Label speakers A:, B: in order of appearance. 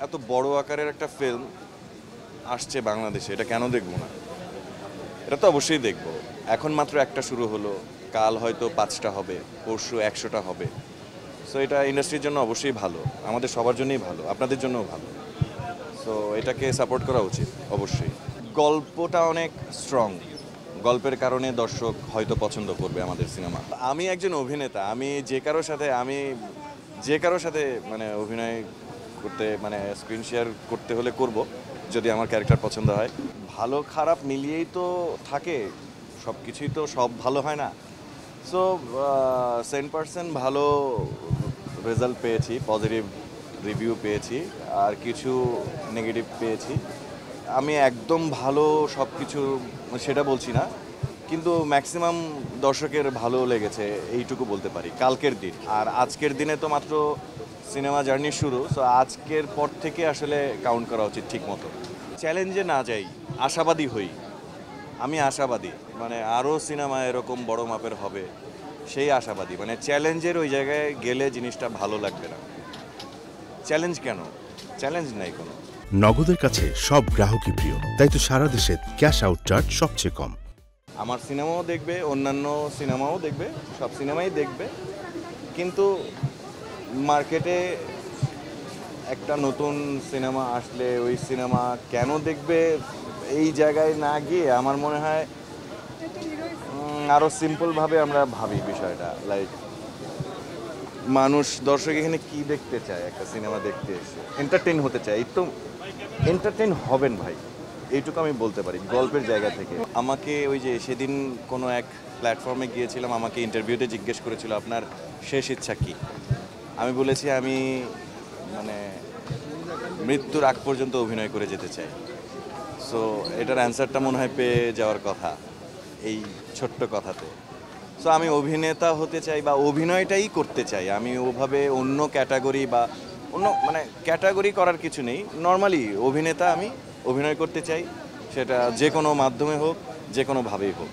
A: এত বড় আকারের একটা ফিল্ম আসছে বাংলাদেশে, এটা কেন দেখব না? এটা তো অবশ্যই দেখব। এখন মাত্র একটা শুরু হলো, কাল হয়তো 5টা হবে, পরশু 100টা হবে। সো এটা ইন্ডাস্ট্রির জন্য অবশ্যই ভালো, আমাদের সবার জন্যই ভালো, আপনাদের জন্যও ভালো। সো এটাকে সাপোর্ট করা উচিত অবশ্যই। গল্পটা অনেক স্ট্রং, গল্পের কারণে দর্শক হয়তো পছন্দ করবে আমাদের সিনেমা। আমি একজন অভিনেতা, আমি যে কারোর সাথে মানে অভিনয় করতে মানে স্ক্রিন শেয়ার করতে হলে করব, যদি আমার ক্যারেক্টার পছন্দ হয়। ভালো খারাপ মিলিয়েই তো থাকে, সব কিছুই তো সব ভালো হয় না। সো 10% ভালো রেজাল্ট পেয়েছি, পজিটিভ রিভিউ পেয়েছি, আর কিছু নেগেটিভ পেয়েছি। আমি একদম ভালো সব কিছু সেটা বলছি না, কিন্তু ম্যাক্সিমাম দর্শকের ভালো লেগেছে এইটুকু বলতে পারি কালকের দিন। আর আজকের দিনে তো মাত্র সিনেমা জার্নি শুরু, সো আজকের পর থেকে আসলে কাউন্ট করা উচিত ঠিক মতো। চ্যালেঞ্জে না যাই, আশাবাদী হই। আমি আশাবাদী, মানে আরও সিনেমা এরকম বড় মাপের হবে সেই আশাবাদী। মানে চ্যালেঞ্জের ওই জায়গায় গেলে জিনিসটা ভালো লাগবে না। চ্যালেঞ্জ কেন? চ্যালেঞ্জ নাই কোনো।
B: নগদের কাছে সব গ্রাহকই প্রিয়, তাই তো সারা দেশে ক্যাশ আউট চার্জ সবচেয়ে কম।
A: আমার সিনেমাও দেখবে, অন্যান্য সিনেমাও দেখবে, সব সিনেমাই দেখবে, কিন্তু মার্কেটে একটা নতুন সিনেমা আসলে ওই সিনেমা কেন দেখবে এই জায়গায় না গিয়ে আমার মনে হয় আরও সিম্পলভাবে আমরা ভাবি বিষয়টা। লাইক মানুষ, দর্শক এখানে কি দেখতে চায়? একটা সিনেমা দেখতে এসে এন্টারটেইন হতে চায়, এই তো এন্টারটেইন হবেন ভাই, এইটুকু আমি বলতে পারি গল্পের জায়গা থেকে। আমাকে ওই যে সেদিন কোনো এক প্ল্যাটফর্মে গিয়েছিলাম, আমাকে ইন্টারভিউতে জিজ্ঞেস করেছিল আপনার শেষ ইচ্ছা কী। আমি বলেছি আমি মানে মৃত্যুর আগ পর্যন্ত অভিনয় করে যেতে চাই। সো এটার অ্যান্সারটা মনে হয় পেয়ে যাওয়ার কথা এই ছোট্ট কথাতে। সো আমি অভিনেতা হতে চাই বা অভিনয়টাই করতে চাই। আমি ওভাবে অন্য ক্যাটাগরি বা অন্য মানে ক্যাটাগরি করার কিছু নেই, নর্মালি অভিনেতা আমি অভিনয় করতে চাই, সেটা যে কোনো মাধ্যমে হোক, যে কোনোভাবেই হোক।